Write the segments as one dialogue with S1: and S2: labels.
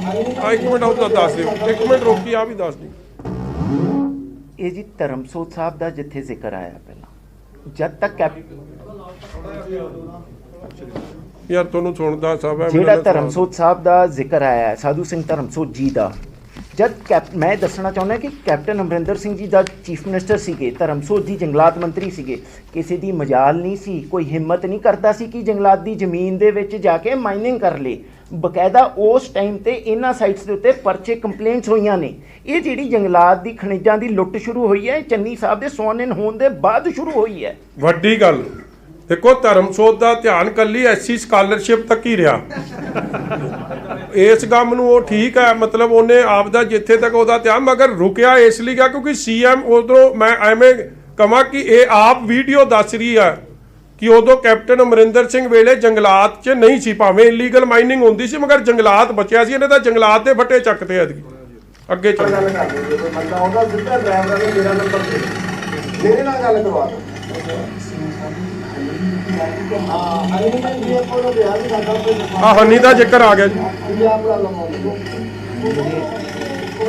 S1: एक मिनट और दस दिओ, एक मिनट रोकी, आ भी दस दी।
S2: ਇਹ ਜੀ ਧਰਮਸੋਤ ਸਾਹਿਬ ਦਾ ਜਿੱਥੇ ਜ਼ਿਕਰ ਆਇਆ ਪਹਿਲਾਂ, ਜਦ ਤੱਕ
S1: यार तुहानू सुनदा सब है
S2: ਜਿਹੜਾ ਧਰਮਸੋਤ ਸਾਹਿਬ ਦਾ ਜ਼ਿਕਰ ਆਇਆ ਹੈ, ਸਾਧੂ ਸਿੰਘ ਧਰਮਸੋਤ ਜੀ ਦਾ, जब मैं दसना चाहना कि कैप्टन अमरिंदर सिंह जी जब चीफ मिनिस्टर सीगे, धर्मसोत जी जंगलात मंत्री सीगे, किसी की मजाल नहीं सी, कोई हिम्मत नहीं करता सी कि जंगलात की जमीन दे विच जाके माइनिंग कर ले। बकायदा उस टाइम ते इन्हां साइट्स दे उत्ते परचे कंप्लेंट्स होईयां ने। ये जिहड़ी जंगलात की खनिजां की लुੱਟ शुरू हुई है चन्नी साहब के सौन इन होने के बाद शुरू हुई है।
S1: वड्डी गल देखो, धर्मसोत का ध्यान कल्ली एससी स्कॉलरशिप तक ही रहा। इस गम नूं वो ठीक है, मतलब उन्हें आपदा जिथे तक उहदा ध्यान, मगर रुकिया इसलिए गया क्योंकि सीएम उधरों मैं एवें कहां कि ये आप वीडियो दस रही है कि उदों कैप्टन अमरिंदर सिंह वेले जंगलात च नहीं सी, भावें इलीगल माइनिंग होंदी सी मगर जंगलात बचिया सी। इन्हें तां जंगलात दे फट्टे चकते अगे चल हनी का जिक्र आ गया जी।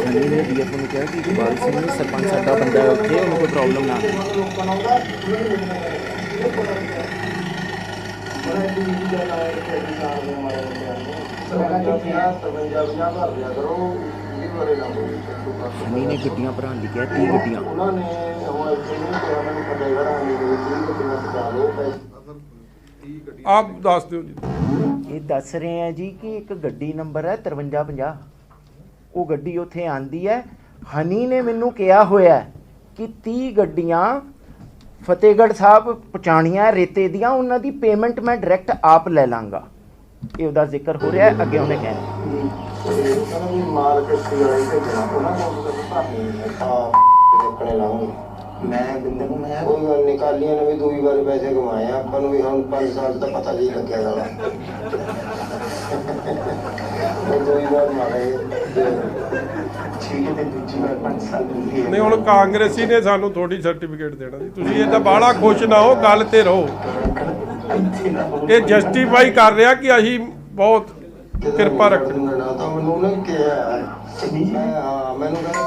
S2: हनी ने डीएफओ ने कहा कि इकबाल सिंह ने सरपंच साडा बंदा है उत्थे, उन्हें कोई प्रॉब्लम ना। हनी ने गड्डियां भराने की कहा, 30 गड्डियां
S1: आप दस दो जी।
S2: ये दस रहे हैं जी कि एक गड्डी नंबर है 5350, वो गड्डी उत्थे आंदी है। हनी ने मैनू कहा होया कि 30 गड्डियां फतेहगढ़ साहब पहुँचाणियां रेते दियां, उन्हां दी पेमेंट मैं डायरैक्ट आप ले लांगा। ये उहदा जिक्र हो रहा है। अगे उन्हें कहना
S3: मैं बिंदे को मैं कोई गल निकालियां ने भी दूई बार पैसे कमाए अपन भी हम 5 साल तक पता नहीं लग्या जाना दूई बार मारे ठीक है ते दूजी बार 5 साल
S1: नहीं हुण कांग्रेसी ने सानू थोड़ी सर्टिफिकेट देना जी। तुसीं ये तां बाहला खुश ना हो, गल ते रहो। ये जस्टिफाई कर रहा कि असीं बहुत किरपा रखनी
S3: ना तो मैनू ने कहा मैनू कहना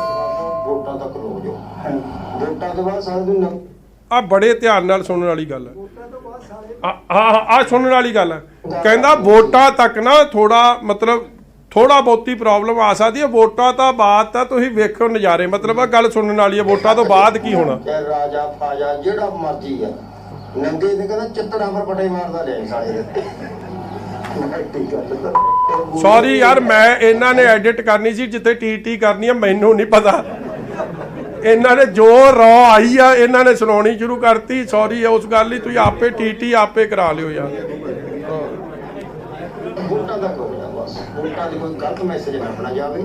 S3: वोटां तक रो जाओ, वोटां तो बाद सारे दिन
S1: आ बड़े ध्यान नाल सुनने वाली गल है। आ सुनने वाली गल है। कहंदा वोटां तक ना थोड़ा मतलब थोड़ा बहुती प्रॉब्लम आ सकती है, वोटां तो बाद तां तुसीं वेखो नज़ारे। मतलब गल सुनने वाली है, वोटां तो बाद की होना।
S3: राजा फाजा जेड़ा मर्जी है नंगे ने कहना चित्तड़ा पर पटाई मारदा ले साले
S1: सॉरी यार, मैं इन्हां ने एडिट करनी सी जिथे टी करनी है, मैनू नहीं पता। इन्हां ने जो रॉ आई है इन्हां ने सुनानी शुरू करती। सॉरी उस गल ही, तुसीं आपे टी आपे करा लियो यार।
S3: वोटां दा कोई ना, बस वोटां दी कोई गलत मैसेज ना अपना जावे।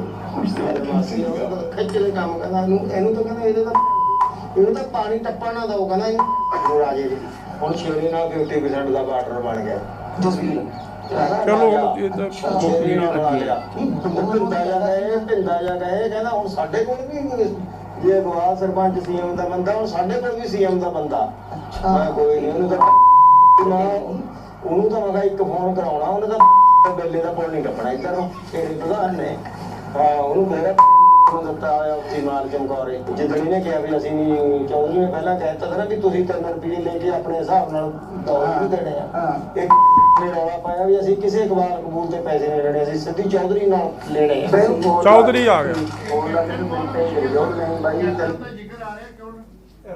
S3: खिच दे काम कहना इनू तो कहना ਇਹਨੂੰ ਤਾਂ ਪਾਣੀ ਟੱਪਾ ਨਾ ਦੋ ਕਹਿੰਦਾ ਇਹ ਰਾਜੇ ਜੀ ਹੁਣ ਸ਼ੇਰੇ ਨਾਲ ਦੇ ਉੱਤੇ ਪਰਸੈਂਟ ਦਾ ਬਾਰਡਰ ਬਣ ਗਿਆ।
S1: ਚਲੋ ਇਹ ਤਾਂ
S3: ਢਿੰਦਾ ਜਾ ਗਏ ਕਹਿੰਦਾ ਹੁਣ ਸਾਡੇ ਕੋਲ ਵੀ ਜੇ ਗਵਾ ਸਰਪੰਚ ਸੀਐਮ ਦਾ ਬੰਦਾ, ਹੁਣ ਸਾਡੇ ਕੋਲ ਵੀ ਸੀਐਮ ਦਾ ਬੰਦਾ। ਮੈਂ ਕੋਈ ਨਹੀਂ ਉਹਨੂੰ ਤਾਂ ਮੈਂ ਇੱਕ ਫੋਨ ਕਰਾਉਣਾ, ਉਹਨੇ ਤਾਂ ਗੱਲੇ ਦਾ ਪੁੱਲ ਨਹੀਂ ਟੱਪਣਾ ਇੱਧਰ ਨੂੰ। ਤੇਰੇ ਪ੍ਰਧਾਨ ਨੇ ਉਹਨੂੰ ਕਹਿਆ ਦਿੱਤਾ ਹੋਇਆ ਉੱਥੇ ਮਾਰ ਚਮਕੌਰੇ। ਜਿੱਦਣ ਇਹਨੇ ਕਿਹਾ ਵੀ ਅਸੀਂ ਨਹੀਂ, ਚੌਧਰੀ ਨੇ ਪਹਿਲਾਂ ਕਹਿ ਦਿੱਤਾ ਨਾ ਵੀ ਤੁਸੀਂ 3 ਰੁਪਏ ਲੈ ਕੇ ਆਪਣੇ ਹਿਸਾਬ ਨਾਲ ਦੌੜ ਵੀ ਦੇਣੇ ਆ। ਇੱਕ ਨੇ ਰੌਲਾ ਪਾਇਆ ਵੀ ਅਸੀਂ ਕਿਸੇ ਇਕਬਾਲ ਕਬੂਲ ਤੇ ਪੈਸੇ ਨਹੀਂ ਲੈਣੇ, ਅਸੀਂ ਸਿੱਧੀ ਚੌਧਰੀ ਨਾਲ ਲੈਣੇ ਆ।
S1: ਚੌਧਰੀ ਆ ਗਿਆ।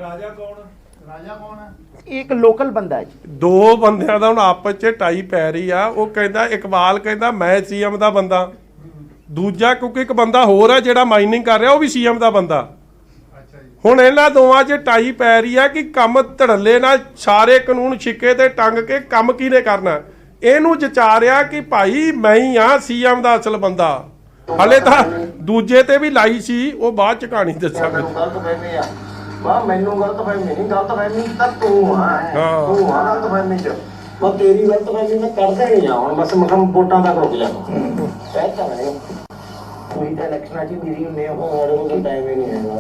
S4: ਰਾਜਾ ਕੌਣ ਹੈ?
S2: एक लोकल बंदा है।
S1: दो बंदियां दा हुण आपस च टाई पै रही आ। वो कहंदा इकबाल कहंदा मैं सीएम दा बंदा, दूजा क्योंकि एक बंदा होर है जिहड़ा माइनिंग कर रहा वो भी सीएम दा बंदा। हुण इन्हां दोवां च टाई पै रही है कि काम धड़ल्ले नाल सारे कानून छिके ते टंग के काम किहने करना। इहनूं जचा रिहा कि भाई मैं ही हाँ सीएम दा असल बंदा। हले तां दूजे ते भी लाई सी, वो बाद च कहानी दस्सांगे।
S3: वाह मैनू गलतफहमी नहीं, गलतफहमी ਤਾਂ ਤੂੰ ਆ, ਤੂੰ ਆ ਗਲਤਫहमी ਚ। ਮੈਂ ਤੇਰੀ ਗਲਤਫहमी ਮੈਂ ਕਰਦਾ ਨਹੀਂ ਆ। ਹੁਣ ਬਸ ਮੈਂ ਵੋਟਾਂ ਤੱਕ ਰੁਕ ਜਾ ਕਹਿਤਾ ਮੈਂ ਕੋਈ ਤਾਂ ਇਲੈਕਸ਼ਨਾਂ ਚ ਮੇਰੀ ਨੇ ਉਹ ਸਾਡੇ ਕੋਲ ਟਾਈਮ ਹੀ ਨਹੀਂ ਹੈਗਾ।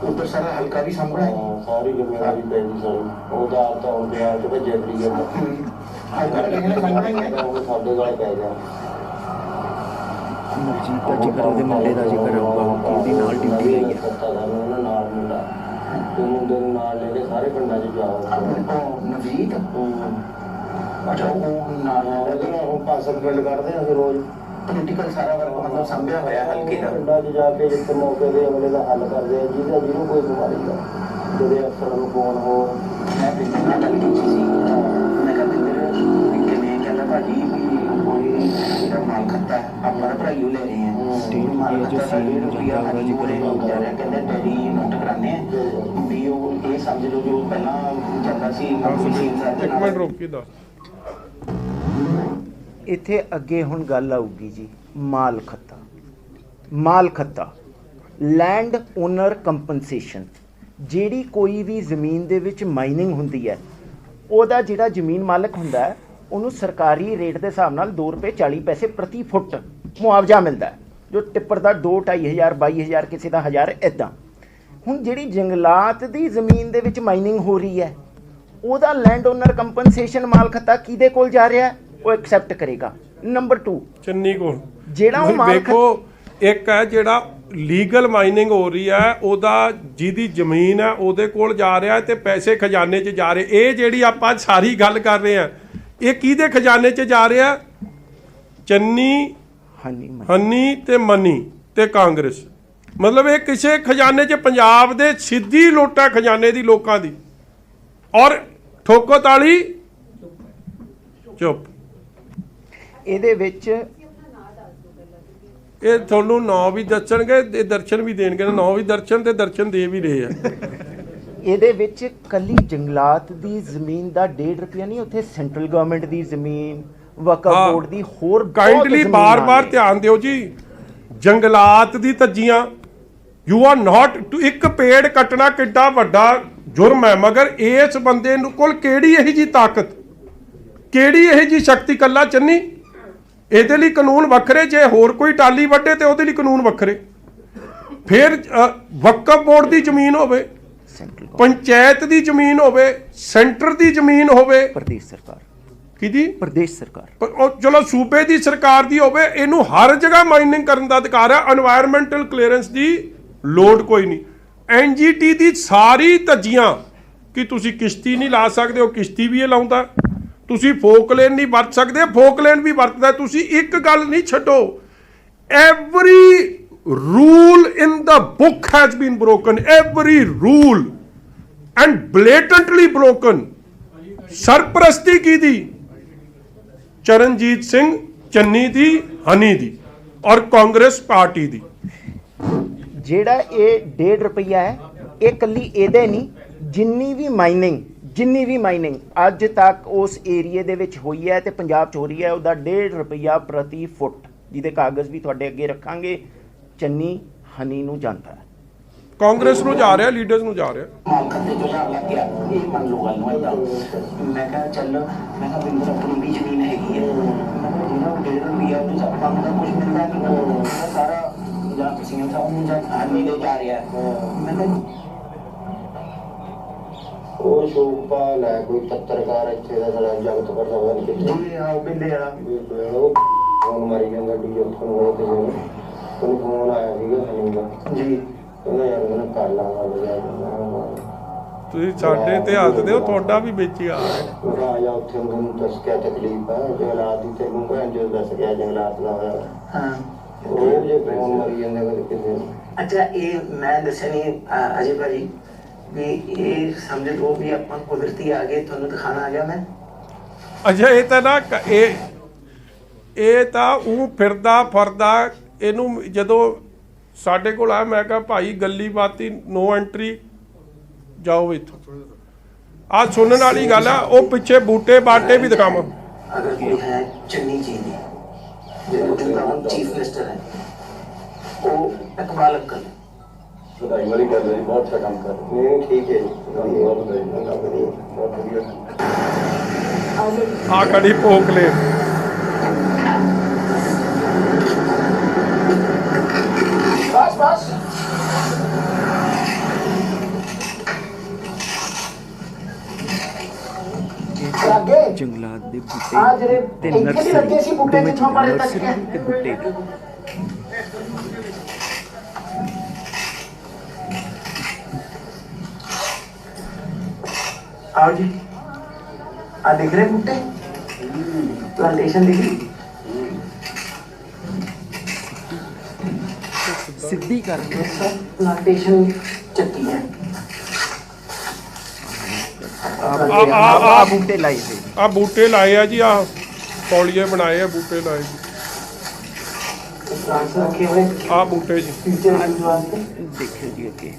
S3: ਉੱਪਰ ਸਾਰਾ ਹਲਕਾ ਵੀ ਸਾਹਮਣਾ ਹੈ, ਸਾਰੀ ਜ਼ਿੰਮੇਵਾਰੀ ਪੈ ਗਈ ਸਾਰੀ। ਉਹਦਾ ਤਾਂ ਹੁਣ ਬਿਹਾਰ ਚ ਭੱਜਿਆ ਫਰੀ ਗਿਆ ਹਲਕਾ ਕਿਹਨੇ ਸਾਹਮਣਾ ਹੀ ਹੈ, ਸਾਡੇ ਗਾਲੇ ਪੈ ਗਿਆ।
S2: ਨਵਜੀਤ ਦਾ ਜ਼ਿਕਰ ਉਹਦੇ ਮੁੰਡੇ ਦਾ ਜ਼ਿਕਰ ਆਊਗਾ ਕਿ ਉਹਦੀ ਨਾਲ ਡਿਊਟੀ ਲਈ ਹੈ।
S3: ਉਹਨਾਂ ਨਾਲ ਮੁੰਡਾ ਤੇ ਮੁੰਡੇ ਨੂੰ ਨਾਲ ਲੈ ਕੇ ਸਾਰੇ ਪਿੰਡਾਂ 'ਚ ਜਾਓ।
S2: ਨਵਜੀਤ
S3: ਅੱਛਾ ਉਹ ਨਾਲ ਉਹ ਪਾਸਕ ਬਿੱਲ ਕਰਦੇ ਆ ਅਸੀਂ ਰੋਜ਼
S2: ਪੋਲੀਟੀਕਲ ਸਾਰਾ ਵਰਕ ਮਤਲਬ ਸੰਭਿਆ ਹੋਇਆ ਹਲਕੇ ਦਾ।
S3: ਪਿੰਡਾਂ 'ਚ ਜਾ ਕੇ ਜਿੱਥੇ ਮੌਕੇ ਦੇ ਅਗਲੇ ਦਾ ਹੱਲ ਕਰਦੇ ਆ ਜਿਹਨੂੰ ਕੋਈ ਬਿਮਾਰੀ ਦਾ ਜਿਹੜੇ ਅਫਸਰਾਂ ਨੂੰ ਫੋਨ ਹੋ।
S2: ਮੈਂ ਬਿੰਦਰ ਨਾਲ ਗੱਲ ਕੀਤੀ ਸੀ, ਮੈਂ ਕਿਹਾ ਬਿੰਦਰ ਕਿਵੇਂ, ਕਹਿੰਦਾ ਭਾਜੀ ਵੀ ਕੋਈ ਜਿਹੜਾ ਮਾਲ ਖੱਤਾ ਆਪਾਂ ਦਾ ਭਰਾਈਓ ਲੈ ਰਹੇ ਹਾਂ ਸਟੇਟ ਮਾਲ ਜੋ ਸੀਐਮ ਨੂੰ ਜਾਂਦਾ ਉਹਦਾ ਜ਼ਿਕਰ ਜਾ ਰਿਹਾ, ਕਹਿੰਦਾ ਡੈਡੀ ਨੋਟ ਕਰਾਣੇ ਆ ਵੀ ਉਹ ਇਹ ਸਮਝ ਲਓ ਜੋ ਪਹਿਲਾਂ ਜਾਂਦਾ ਸੀ।
S1: ਇੱਕ ਮਿੰਟ ਰੁਕ ਕੇ ਦੱਸ।
S2: ਇੱਥੇ ਅੱਗੇ ਹੁਣ ਗੱਲ ਆਊਗੀ ਜੀ ਮਾਲ ਖੱਤਾ। ਮਾਲ ਖੱਤਾ ਲੈਂਡ ਓਨਰ ਕੰਪਨਸੇਸ਼ਨ। ਜਿਹੜੀ ਕੋਈ ਵੀ ਜ਼ਮੀਨ ਦੇ ਵਿੱਚ ਮਾਈਨਿੰਗ ਹੁੰਦੀ ਹੈ, ਉਹਦਾ ਜਿਹੜਾ ਜ਼ਮੀਨ ਮਾਲਕ ਹੁੰਦਾ ਹੈ ਉਹਨੂੰ ਸਰਕਾਰੀ ਰੇਟ ਦੇ ਹਿਸਾਬ ਨਾਲ 2 ਰੁਪਏ 40 ਪੈਸੇ ਪ੍ਰਤੀ ਫੁੱਟ ਮੁਆਵਜ਼ਾ ਮਿਲਦਾ ਹੈ। ਜੋ ਟਿੱਪਰ ਦਾ 2-2.5 22,000 ਕਿਸੇ ਦਾ 1000 ਇੱਦਾਂ। ਹੁਣ ਜਿਹੜੀ ਜੰਗਲਾਤ ਦੀ ਜ਼ਮੀਨ ਦੇ ਵਿੱਚ ਮਾਈਨਿੰਗ ਹੋ ਰਹੀ ਹੈ, ਉਹਦਾ ਲੈਂਡ ਓਨਰ ਕੰਪਨਸੇਸ਼ਨ ਮਾਲ ਖੱਤਾ ਕਿਹਦੇ ਕੋਲ ਜਾ ਰਿਹਾ ਹੈ? ਉਹ ਐਕਸੈਪਟ ਕਰੇਗਾ। ਨੰਬਰ 2
S1: ਚੰਨੀ ਕੋਲ
S2: ਜਿਹੜਾ ਉਹ ਮਾਲ
S1: ਦੇਖੋ, ਇੱਕ ਹੈ ਜਿਹੜਾ ਲੀਗਲ ਮਾਈਨਿੰਗ ਹੋ ਰਹੀ ਹੈ, ਉਹਦਾ ਜਿਹਦੀ ਜ਼ਮੀਨ ਹੈ ਉਹਦੇ ਕੋਲ ਜਾ ਰਿਹਾ ਤੇ ਪੈਸੇ ਖਜ਼ਾਨੇ 'ਚ ਜਾ ਰਹੇ। ਇਹ ਜਿਹੜੀ ਆਪਾਂ ਸਾਰੀ ਗੱਲ ਕਰ ਰਹੇ ਆ, ਇਹ ਕਿਹਦੇ ਖਜ਼ਾਨੇ 'ਚ ਜਾ ਰਿਹਾ? ਚੰਨੀ, ਹਨੀ ਤੇ ਮਨੀ ਤੇ ਕਾਂਗਰਸ। ਮਤਲਬ ਇਹ ਕਿਸੇ ਖਜ਼ਾਨੇ 'ਚ ਪੰਜਾਬ ਦੇ ਸਿੱਧੀ ਲੋਟਾ ਖਜ਼ਾਨੇ ਦੀ ਲੋਕਾਂ ਦੀ। ਔਰ ਠੋਕੋ ਤਾਲੀ ਚੁੱਪ।
S2: ਇਹਦੇ ਵਿੱਚ
S1: ਇਹ ਤੁਹਾਨੂੰ ਨਾਂ ਵੀ ਦੱਸਣਗੇ ਤੇ ਦਰਸ਼ਨ ਵੀ ਦੇਣਗੇ। ਨਾਂ ਵੀ ਦਰਸ਼ਨ ਤੇ ਦਰਸ਼ਨ ਦੇ ਵੀ ਰਹੇ ਆ।
S2: ਇਹਦੇ ਵਿੱਚ ਕੱਲੀ ਜੰਗਲਾਤ ਦੀ ਜ਼ਮੀਨ ਦਾ 1.5 ਰੁਪਿਆ ਨਹੀਂ, ਉੱਥੇ ਸੈਂਟਰਲ ਗਵਰਨਮੈਂਟ ਦੀ ਜ਼ਮੀਨ, ਵਕਫ ਬੋਰਡ ਦੀ ਹੋਰ
S1: ਕਾਈਂਡਲੀ ਬਾਰ-ਬਾਰ ਧਿਆਨ ਦਿਓ ਜੀ। ਜੰਗਲਾਤ ਦੀ ਧੱਜੀਆਂ, ਯੂ ਆਰ ਨਾਟ ਟੂ। ਇੱਕ ਪੇੜ ਕੱਟਣਾ ਕਿੱਡਾ ਵੱਡਾ ਜੁਰਮ ਹੈ, ਮਗਰ ਇਸ ਬੰਦੇ ਨੂੰ ਕੋਲ ਕਿਹੜੀ ਇਹੋ ਜੀ ਤਾਕਤ, ਕਿਹੜੀ ਇਹੋ ਜੀ ਸ਼ਕਤੀ? ਕੱਲਾ ਚੰਨੀ। ਇਹਦੇ ਲਈ ਕਾਨੂੰਨ ਵੱਖਰੇ, ਜੇ ਹੋਰ ਕੋਈ ਟਾਲੀ ਵੱਢੇ ਤੇ ਉਹਦੇ ਲਈ ਕਾਨੂੰਨ ਵੱਖਰੇ। ਫਿਰ ਵਕਫ ਬੋਰਡ ਦੀ ਜ਼ਮੀਨ ਹੋਵੇ, ਪੰਚਾਇਤ ਦੀ ਜ਼ਮੀਨ ਹੋਵੇ, ਸੈਂਟਰ ਦੀ ਜ਼ਮੀਨ ਹੋਵੇ,
S2: ਪ੍ਰਦੇਸ਼ ਸਰਕਾਰ
S1: ਕਿਹਦੀ?
S2: ਪ੍ਰਦੇਸ਼ ਸਰਕਾਰ।
S1: ਉਹ ਚਲੋ ਸੂਬੇ ਦੀ ਸਰਕਾਰ ਦੀ ਹੋਵੇ, ਇਹਨੂੰ ਹਰ ਜਗ੍ਹਾ ਮਾਈਨਿੰਗ ਕਰਨ ਦਾ ਅਧਿਕਾਰ ਹੈ। এনवायरमेंटल ਕਲੀਅਰੈਂਸ ਦੀ ਲੋੜ ਕੋਈ ਨਹੀਂ। ਐਨਜੀਟੀ ਦੀ ਸਾਰੀ ਧੱਜੀਆਂ ਕਿ ਤੁਸੀਂ ਕਿਸ਼ਤੀ ਨਹੀਂ ਲਾ ਸਕਦੇ, ਉਹ ਕਿਸ਼ਤੀ ਵੀ ਇਹ ਲਾਉਂਦਾ। ਤੁਸੀਂ ਫੋਕਲੇਨ ਨਹੀਂ ਵਰਤ ਸਕਦੇ, ਫੋਕਲੇਨ ਵੀ ਵਰਤਦਾ। ਤੁਸੀਂ ਇੱਕ ਗੱਲ ਨਹੀਂ ਛੱਡੋ, every rule in the book has been broken, every rule, and blatantly broken. ਸਰਪ੍ਰਸਤੀ ਕੀ ਦੀ? ਚਰਨਜੀਤ ਸਿੰਘ ਚੰਨੀ ਦੀ, ਹਨੀ ਦੀ ਔਰ ਕਾਂਗਰਸ ਪਾਰਟੀ ਦੀ।
S2: ਜਿਹੜਾ ਇਹ 1.5 ਰੁਪਈਆ ਹੈ, ਇਹ ਕੱਲੀ ਇਹਦੇ ਨਹੀਂ, ਜਿੰਨੀ ਵੀ ਮਾਈਨਿੰਗ ਅੱਜ ਤੱਕ ਉਸ ਏਰੀਏ ਦੇ ਵਿੱਚ ਹੋਈ ਹੈ ਤੇ ਪੰਜਾਬ 'ਚ ਹੋ ਰਹੀ ਹੈ, ਉਹਦਾ 1.5 ਰੁਪਈਆ ਪ੍ਰਤੀ ਫੁੱਟ, ਜਿਹਦੇ ਕਾਗਜ਼ ਵੀ ਤੁਹਾਡੇ ਅੱਗੇ ਰੱਖਾਂਗੇ, ਚੰਨੀ ਹਨੀ ਨੂੰ ਜਾਂਦਾ ਹੈ।
S1: ਕਾਂਗਰਸ ਨੂੰ ਜਾ ਰਿਹਾ, ਲੀਡਰਸ ਨੂੰ ਜਾ ਰਿਹਾ।
S5: ਮਾਲ ਖੱਤੇ ਤੋਂ ਲਾ ਲੱਗ ਗਿਆ, ਇਹ ਮੰਨ ਲਓ ਗੱਲ ਨੂੰ ਏਦਾਂ। ਮੈਂ ਕਿਹਾ ਚੱਲ, ਮੈਂ ਕਿਹਾ ਬਿੰਦਰ ਆਪਣੀ ਵੀ ਜ਼ਮੀਨ ਹੈਗੀ ਹੈ, ਮੈਂ ਕਿਹਾ ਜਿਹੜਾ 1.5 ਰੁਪਈਆ ਉਹਨੂੰ ਆਪਾਂ ਨੂੰ ਤਾਂ ਕੁਝ ਮਿਲਦਾ ਨਹੀਂ, ਸਾਰਾ ਜਾਂ ਤੁਸੀਂ ਉਹਨੂੰ ਜਾਂ ਹਨੀ ਦੇ ਜਾ ਰਿਹਾ। ਮੈਂ ਕਿਹਾ
S3: ਉਹ ਸ਼ੋਕਪਾਲ ਹੈ ਕੋਈ ਪੱਤਰਕਾਰ ਇੱਥੇ ਦਾ ਸਾਡਾ ਜਗਤ ਕਰਦਾ ਹੋਇਆ ਕਿੱਥੇ
S5: ਆ ਬਿੱਲੇ ਵਾਲਾ
S3: ਉਹ ਫੋਨ ਮਾਰੀ ਜਾਂਦਾ ਡੀ ਉੱਥੋਂ ਉਹ ਤੇ ਉਹਨੂੰ ਫੋਨ ਆਇਆ ਸੀਗਾ ਹਨੀ ਦਾ
S5: ਜੀ,
S3: ਕਹਿੰਦਾ ਯਾਰ ਮੈਨੂੰ ਕਰ ਲਾਂਗਾ ਬਜਾ
S1: ਤੁਸੀਂ ਸਾਡੇ ਤੇ ਹੱਸਦੇ ਹੋ, ਤੁਹਾਡਾ ਵੀ ਵਿੱਚ ਹੀ ਆ ਰਿਹਾ।
S3: ਉਹਦਾ ਆਇਆ ਉੱਥੇ ਉਹਨੂੰ ਦੱਸ ਕੇ ਤਕਲੀਫ ਹੈ ਜੰਗਲਾਤ ਦੀ, ਤੈਨੂੰ ਭੈਣ ਜੋ ਦੱਸ ਗਿਆ ਜੰਗਲਾਤ ਦਾ ਹੋਇਆ।
S5: ਹਾਂ
S3: ਉਹ ਜੇ ਫੋਨ ਮਾਰੀ ਜਾਂਦੇ ਕਦੇ ਕਿਸੇ ਨੂੰ।
S5: ਅੱਛਾ, ਇਹ ਮੈਂ ਦੱਸਿਆ ਨਹੀਂ ਅਜੇ ਭਾਜੀ ਵੀ ਇਹ ਸਮਝ ਲਓ ਵੀ ਆਪਾਂ ਕੁਦਰਤੀ ਆ ਗਏ, ਤੁਹਾਨੂੰ ਦਿਖਾਣਾ ਆ ਗਿਆ ਮੈਂ।
S1: ਅੱਛਾ, ਇਹ ਤਾਂ ਨਾ ਇਹ ਤਾਂ ਉਹ ਫਿਰਦਾ ਇਹਨੂੰ ਜਦੋਂ ਸਾਡੇ ਕੋਲ ਆਇਆ, ਮੈਂ ਕਿਹਾ ਭਾਈ ਗੱਲੀ ਬਾਤੀ ਨੋ ਐਂਟਰੀ, ਜਾਓ ਇੱਥੋਂ। ਆਹ ਸੁਣਨ ਵਾਲੀ ਗੱਲ ਆ। ਉਹ ਪਿੱਛੇ ਬੂਟੇ ਬਾਟੇ ਵੀ ਦਿਖਾਵਾਂ।
S5: अगर कोई है चन्नी जी ने जो चीफ मिनिस्टर है वो इकबाल अंकल
S3: ਵਧਾਈ ਵਾਲੀ ਗੱਲ ਹੈ, ਬਹੁਤ ਅੱਛਾ ਕੰਮ ਕਰ ਰਹੇ। ਨਹੀਂ ਠੀਕ ਹੈ ਜੀ, ਬਹੁਤ ਵਧਾਈ, ਬਹੁਤ ਵਧੀਆ।
S1: ਆ ਖੜੀ ਪੋਕਲੇ।
S5: बस बस
S2: ਜੰਗਲਾਤ ਦੇ
S5: ਆ ਜਿਹੜੇ
S2: ਬੂਟੇ ਤੇ
S5: ਇੱਥੇ ਵੀ ਲੱਗੇ ਸੀ ਬੂਟੇ
S2: ਨਰਸਰੀ
S5: ਜਿੱਥੋਂ ਪਰੇ ਤੱਕ
S2: ਤੇ ਬੂਟੇ
S5: आओ जी, आ दिख रहे बूटे, प्लांटेशन दिख रही,
S2: ਸਿੱਧੀ ਕਰ
S5: ये सब प्लांटेशन चक्की है।
S2: ਆ ਬੂਟੇ ਲਾਏ ਸੀ
S1: ਆ ਬੂਟੇ ਲਾਏ ਆ ਜੀ, ਆ ਪੌਲੀਏ ਬਣਾਏ ਆ, ਬੂਟੇ ਲਾਏ ਜੀ,
S5: प्लांट्स रखे हुए
S1: ਆ ਬੂਟੇ ਜੀ,
S5: फ्यूचर यूज वास्ते।
S2: ਦੇਖਿਓ ਜੀ ਅੱਗੇ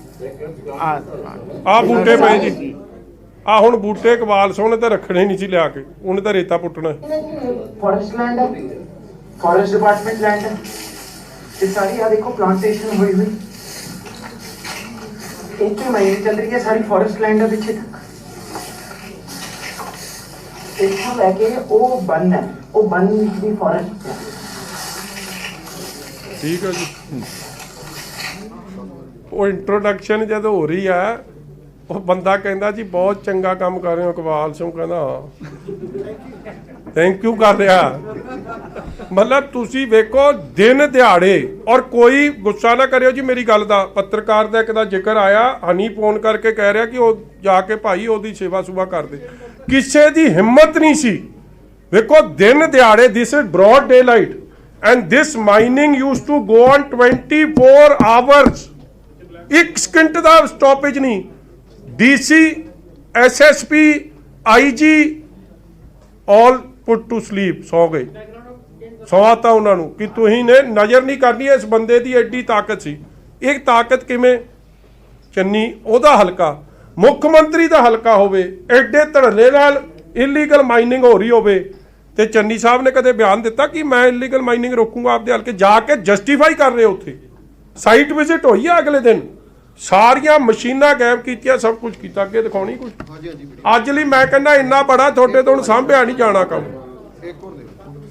S1: ਆ ਬੂਟੇ ਪਏ ਜੀ। ਆ ਹੁਣ ਬੂਟੇ ਇਕਬਾਲ ਸਿੰਘ ਨੇ ਤਾਂ ਰੱਖਣੇ ਨਹੀਂ ਸੀ ਲਿਆ ਕੇ, ਉਹਨੇ ਤਾਂ ਰੇਤਾ ਪੁੱਟਣਾ।
S5: फॉरेस्ट लैंड है, फॉरेस्ट डिपार्टमेंट लैंड है, ये सारी आ देखो प्लांटेशन हुई हुई, एक तो माइनिंग चल रही है, सारी फॉरेस्ट लैंड है पीछे तक। इतना लैके वो बन है, वो बन भी फॉरेस्ट है।
S1: ਠੀਕ ਹੈ ਜੀ। ਉਹ ਇੰਟਰੋਡਕਸ਼ਨ ਜਦੋਂ ਹੋ ਰਹੀ ਆ, ਉਹ ਬੰਦਾ ਕਹਿੰਦਾ ਜੀ ਬਹੁਤ ਚੰਗਾ ਕੰਮ ਕਰ ਰਹੇ ਹੋ, ਇਕਬਾਲ ਸਿੰਘ ਕਹਿੰਦਾ ਹਾਂ ਥੈਂਕ ਯੂ ਕਰ ਰਿਹਾ। ਮਤਲਬ ਤੁਸੀਂ ਵੇਖੋ ਦਿਨ ਦਿਹਾੜੇ, ਔਰ ਕੋਈ ਗੁੱਸਾ ਨਾ ਕਰਿਓ ਜੀ ਮੇਰੀ ਗੱਲ ਦਾ, ਪੱਤਰਕਾਰ ਦਾ ਇੱਕ ਦਾ ਜ਼ਿਕਰ ਆਇਆ, ਹਨੀ ਫੋਨ ਕਰਕੇ ਕਹਿ ਰਿਹਾ ਕਿ ਉਹ ਜਾ ਕੇ ਭਾਈ ਉਹਦੀ ਸੇਵਾ ਸੁਭਾ ਕਰਦੇ, ਕਿਸੇ ਦੀ ਹਿੰਮਤ ਨਹੀਂ ਸੀ। ਵੇਖੋ ਦਿਨ ਦਿਹਾੜੇ, this is broad day light and this mining used to go on 24 hours, ਇੱਕ ਸਕਿੰਟ ਦਾ ਸਟਾਪੇਜ ਨਹੀਂ। DC, SSP, IG all put to sleep, ਸੌ ਗਏ, ਸੌਤਾ ਉਹਨਾਂ ਨੂੰ ਕਿ ਤੁਸੀਂ ਨੇ ਨਜ਼ਰ ਨਹੀਂ ਕਰਨੀ। ਇਸ ਬੰਦੇ ਦੀ ਐਡੀ ਤਾਕਤ ਸੀ। ਇਹ ਤਾਕਤ ਕਿਵੇਂ? ਚੰਨੀ ਉਹਦਾ ਹਲਕਾ, ਮੁੱਖ ਮੰਤਰੀ ਦਾ ਹਲਕਾ ਹੋਵੇ, ਐਡੇ ਧੜੱਲੇ ਨਾਲ ਇਲੀਗਲ ਮਾਈਨਿੰਗ ਹੋ ਰਹੀ ਹੋਵੇ, ਤੇ ਚੰਨੀ ਸਾਹਿਬ ਨੇ ਕਦੇ ਬਿਆਨ ਦਿੱਤਾ ਕਿ ਮੈਂ ਇਲੀਗਲ ਮਾਈਨਿੰਗ ਰੋਕੂੰਗਾ ਆਪਦੇ ਹਲਕੇ? ਜਾ ਕੇ ਜਸਟੀਫਾਈ ਕਰ ਰਹੇ ਉੱਥੇ, ਸਾਈਟ ਵਿਜ਼ਿਟ ਹੋਈ ਆ ਅਗਲੇ ਦਿਨ, ਸਾਰੀਆਂ ਮਸ਼ੀਨਾਂ ਗਾਇਬ ਕੀਤੀਆਂ, ਸਭ ਕੁਝ ਕੀਤਾ। ਅੱਗੇ ਦਿਖਾਉਣੀ ਕੁਝ ਅੱਜ ਲਈ ਮੈਂ ਕਹਿੰਦਾ ਇੰਨਾ ਬੜਾ ਤੁਹਾਡੇ ਤੋਂ ਹੁਣ ਸਾਂਭਿਆ ਨਹੀਂ ਜਾਣਾ ਕੰਮ।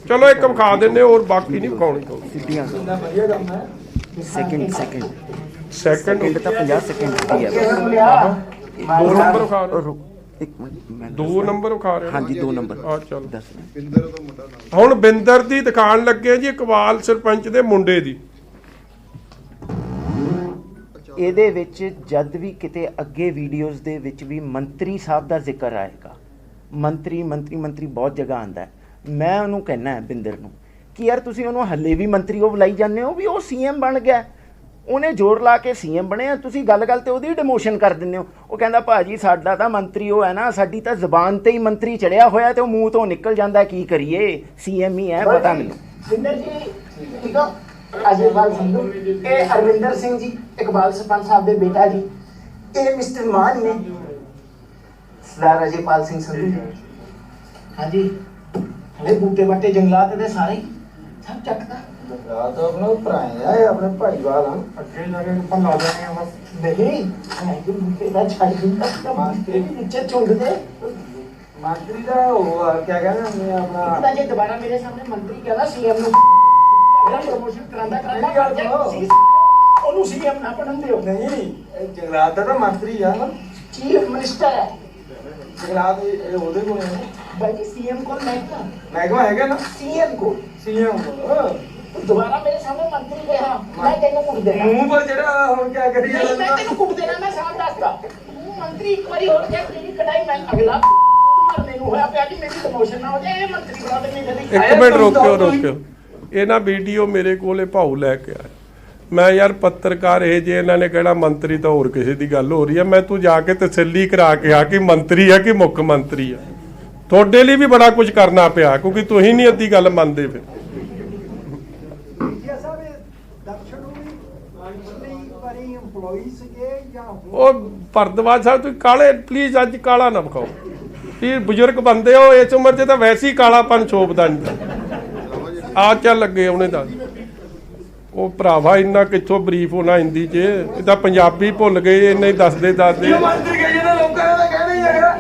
S1: ਚਲੋ ਇੱਕ ਵਿਖਾ ਦਿੰਦੇ ਹੋਰ, ਬਾਕੀ ਨਹੀਂ ਵਿਖਾਉਣੀ।
S2: ਸਿੱਧੀਆਂ ਸੈਕਿੰਡ
S1: ਸੈਕਿੰਡ
S2: ਤਾਂ 50 ਸੈਕਿੰਡ ਦੀ ਹੈ
S1: ਦੋ ਨੰਬਰ ਵਿਖਾ ਰਹੇ,
S2: ਬਸ। ਇੱਕ ਮਿੰਟ ਮੈਂ
S1: 2 ਨੰਬਰ ਵਿਖਾ ਰਹੇ।
S2: ਹਾਂਜੀ 2 ਨੰਬਰ
S1: ਆ ਚੱਲ
S2: ਦੱਸ।
S1: ਹੁਣ ਬਿੰਦਰ ਦੀ ਦਿਖਾਣ ਲੱਗੇ ਜੀ, ਇਕਬਾਲ ਸਰਪੰਚ ਦੇ ਮੁੰਡੇ ਦੀ।
S2: ਇਹਦੇ ਵਿੱਚ ਜਦ ਵੀ ਕਿਤੇ ਅੱਗੇ ਵੀਡੀਓਜ਼ ਦੇ ਵਿੱਚ ਵੀ ਮੰਤਰੀ ਸਾਹਿਬ ਦਾ ਜ਼ਿਕਰ ਆਏਗਾ, ਮੰਤਰੀ ਬਹੁਤ ਜਗ੍ਹਾ ਆਂਦਾ ਹੈ। ਮੈਂ ਉਹਨੂੰ ਕਹਿਣਾ ਬਿੰਦਰ ਨੂੰ ਕਿ ਯਾਰ ਤੁਸੀਂ ਉਹਨੂੰ ਹੱਲੇ ਵੀ ਮੰਤਰੀ ਉਹ ਬੁਲਾਈ ਜਾਂਦੇ ਹੋ, ਵੀ ਉਹ ਸੀਐਮ ਬਣ ਗਿਆ, ਉਹਨੇ ਜ਼ੋਰ ਲਾ ਕੇ ਸੀਐਮ ਬਣਿਆ, ਤੁਸੀਂ ਗੱਲ ਤੇ ਉਹਦੀ ਡਿਮੋਸ਼ਨ ਕਰ ਦਿੰਦੇ ਹੋ। ਉਹ ਕਹਿੰਦਾ ਭਾਜੀ ਸਾਡਾ ਤਾਂ ਮੰਤਰੀ ਉਹ ਹੈ ਨਾ, ਸਾਡੀ ਤਾਂ ਜ਼ਬਾਨ ਤੇ ਹੀ ਮੰਤਰੀ ਚੜਿਆ ਹੋਇਆ ਤੇ ਉਹ ਮੂੰਹ ਤੋਂ ਨਿਕਲ ਜਾਂਦਾ, ਕੀ ਕਰੀਏ, ਸੀਐਮ ਹੀ ਹੈ, ਪਤਾ ਮੈਨੂੰ।
S5: बिंदर जी ठीक है, अजयपाल संधू, ये अरविंदर सिंह जी, इकबाल सरपंच साहब दे बेटा जी, ये मिस्टर मान ने सरदार अजयपाल सिंह संधू जी। हाँ जी, हले बूटे बाटे जंगलात दे सारे सब चकता
S3: ਰਾਤ ਆਪਣੇ ਭਰਾਏ ਆ, ਆਪਣੇ ਭਾਈਵਾਲ ਆ, ਅੱਗੇ ਜਾ ਕੇ ਆਪਾਂ ਲਾ ਦੇਣੇ ਆ ਬਸ।
S5: नहीं मैं जो बूटे दा छाड़ दूंगा मास्टर भी नीचे छोड़ दे।
S3: ਮੰਤਰੀ ਦਾ ਉਹ ਆ, ਕਿਆ ਕਹਿੰਦੇ ਹੁੰਦੇ ਆ ਆਪਣਾ,
S5: इतना जे दोबारा मेरे सामने मंत्री कहना सीएम नु अगला प्रमोशन करांदा ओनु सीएम ना बनन दियो।
S3: ਨਹੀਂ ਇਹ ਜੰਗਲਾਤ ਦਾ ਤਾਂ ਮੰਤਰੀ ਆ ਨਾ,
S5: चीफ मिनिस्टर है
S3: ਜੰਗਲਾਤ ਇਹ ਉਹਦੇ ਕੋਲ ਹੈ।
S5: भाई जी, सीएम को महकमा,
S3: ਮਹਿਕਮਾ ਹੈਗਾ ਨਾ,
S5: सीएम को
S3: ਸੀਐਮ ਕੋਲ।
S5: दोबारा मेरे सामने मंत्री कहा मैं तेन कुट देना,
S3: ਮੂੰਹ ਪਰ ਜਿਹੜਾ ਹੁਣ ਕਿਆ ਕਰੀ
S5: नहीं मैं
S3: ਜਾਂਦਾ।
S5: तेन कुट देना, मैं साफ दसदा तू मंत्री एक बारी और क्या तेरी कटाई मैं अगला मरने नु होया पिया जी, मेरी प्रमोशन ना हो जाए, ये मंत्री बना दे नहीं
S1: ਇੱਕ ਮਿੰਟ ਰੋਕਿਓ। ਇਹ ਨਾ ਵੀਡੀਓ ਮੇਰੇ ਕੋਲੇ ਭਾਊ ਲੈ ਕੇ ਆਇਆ। ਮੈਂ ਯਾਰ ਪੱਤਰਕਾਰ ਇਹ ਜੇ ਇਹਨਾਂ ਨੇ ਕਿਹੜਾ ਮੰਤਰੀ, ਤਾਂ ਹੋਰ ਕਿਸੇ ਦੀ ਗੱਲ ਹੋ ਰਹੀ ਹੈ। ਮੈਂ ਤੂੰ ਜਾ ਕੇ ਤਸੱਲੀ ਕਰਾ ਕੇ ਆ ਕਿ ਮੰਤਰੀ ਆ ਕਿ ਮੁੱਖ ਮੰਤਰੀ ਆ। ਤੁਹਾਡੇ ਲਈ ਵੀ ਬੜਾ ਕੁਝ ਕਰਨਾ ਪਿਆ ਕਿਉਂਕਿ ਤੁਸੀਂ ਨਹੀਂ ਅੱਧੀ ਗੱਲ ਮੰਨਦੇ। ਫਿਰ ਉਹ ਭਰਦਵਾਜ ਸਾਹਿਬ ਤੁਸੀਂ ਕਾਲੇ ਪਲੀਜ਼ ਅੱਜ ਕਾਲਾ ਨਾ ਵਿਖਾਓ। ਤੁਸੀਂ ਬਜ਼ੁਰਗ ਬੰਦੇ ਹੋ, ਇਸ ਉਮਰ 'ਚ ਤਾਂ ਵੈਸੇ ਹੀ ਕਾਲਾਪਨ ਛੋਪਦਾ ਨਹੀਂ। ਆ ਚੱਲ ਲੱਗੇ ਉਹਨੇ ਦਾ ਉਹ ਭਰਾਵਾ ਇੰਨਾ ਕਿੱਥੋਂ ਬਰੀਫ ਹੋਣਾ ਹਿੰਦੀ 'ਚ, ਇਹ ਤਾਂ ਪੰਜਾਬੀ ਭੁੱਲ ਗਏ ਇੰਨੇ ਹੀ ਦੱਸਦੇ।
S3: ਮੰਤਰੀ ਕਹੀ ਜਾਂਦਾ, ਲੋਕਾਂ ਨੇ ਤਾਂ ਕਹਿਣਾ ਹੀ ਹੈਗਾ।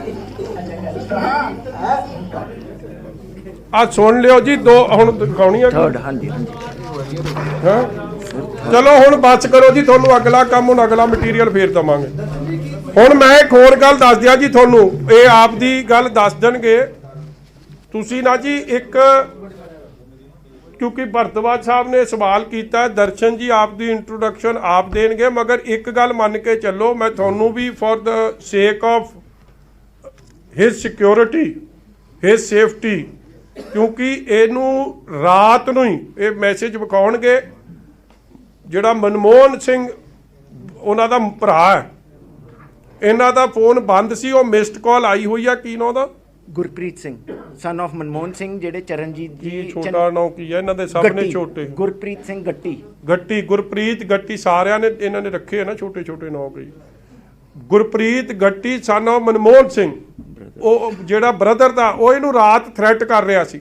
S1: ਆ ਸੁਣ ਲਿਓ ਜੀ, 2 ਹੁਣ ਦਿਖਾਉਣੀ ਆ।
S2: ਥਰਡ ਹਾਂਜੀ
S1: ਹਾਂ ਚਲੋ ਹੁਣ ਬਸ ਕਰੋ ਜੀ, ਤੁਹਾਨੂੰ ਅਗਲਾ ਕੰਮ, ਹੁਣ ਅਗਲਾ ਮਟੀਰੀਅਲ ਫੇਰ ਦਵਾਂਗੇ। ਹੁਣ ਮੈਂ ਇੱਕ ਹੋਰ ਗੱਲ ਦੱਸ ਦਿਆਂ ਜੀ ਤੁਹਾਨੂੰ, ਇਹ ਆਪ ਦੀ ਗੱਲ ਦੱਸ ਦੇਣਗੇ ਤੁਸੀਂ ਨਾ ਜੀ। ਇੱਕ ਕਿਉਂਕਿ ਭਰਦਵਾਜ ਸਾਹਿਬ ਨੇ ਸਵਾਲ ਕੀਤਾ, ਦਰਸ਼ਨ ਜੀ ਆਪ ਦੀ ਇੰਟਰੋਡਕਸ਼ਨ ਆਪ ਦੇਣਗੇ, ਮਗਰ ਇੱਕ ਗੱਲ ਮੰਨ ਕੇ ਚੱਲੋ, ਮੈਂ ਤੁਹਾਨੂੰ ਵੀ for the sake of his security, his safety, ਕਿਉਂਕਿ ਇਹਨੂੰ ਰਾਤ ਨੂੰ ਹੀ ਇਹ ਮੈਸੇਜ ਵਿਖਾਉਣਗੇ। ਜਿਹੜਾ ਮਨਮੋਹਨ ਸਿੰਘ ਉਹਨਾਂ ਦਾ ਭਰਾ ਹੈ, ਇਹਨਾਂ ਦਾ ਫੋਨ ਬੰਦ ਸੀ, ਉਹ ਮਿਸਡ ਕਾਲ ਆਈ ਹੋਈ ਆ। ਕੀ ਨਾਂ ਉਹਦਾ?
S2: ਗੁਰਪ੍ਰੀਤ ਸਿੰਘ ਸਨ of ਮਨਮੋਹਨ ਸਿੰਘ, ਜਿਹੜੇ ਚਰਨਜੀਤ
S1: ਕੀ
S2: ਜੀ
S1: ਛੋਟਾ ਨਾਂ ਕੀ ਹੈ ਇਹਨਾਂ ਦੇ? ਸਭ ਨੇ
S2: ਗੱਟੀ,
S1: ਛੋਟੇ।
S2: ਗੁਰਪ੍ਰੀਤ ਸਿੰਘ ਗੱਟੀ।
S1: ਗੱਟੀ, ਗੁਰਪ੍ਰੀਤ ਗੱਟੀ, ਸਾਰਿਆਂ ਨੇ ਇਹਨਾਂ ਨੇ ਰੱਖੇ ਆ ਨਾ ਛੋਟੇ ਛੋਟੇ ਨਾਂ ਕਈ। ਗੁਰਪ੍ਰੀਤ ਗੱਟੀ ਸਨ of ਮਨਮੋਹਨ ਸਿੰਘ, ਉਹ ਜਿਹੜਾ ਬ੍ਰਦਰ ਦਾ, ਉਹ ਇਹਨੂੰ ਰਾਤ ਥ੍ਰੈਟ ਕਰ ਰਿਹਾ ਸੀ।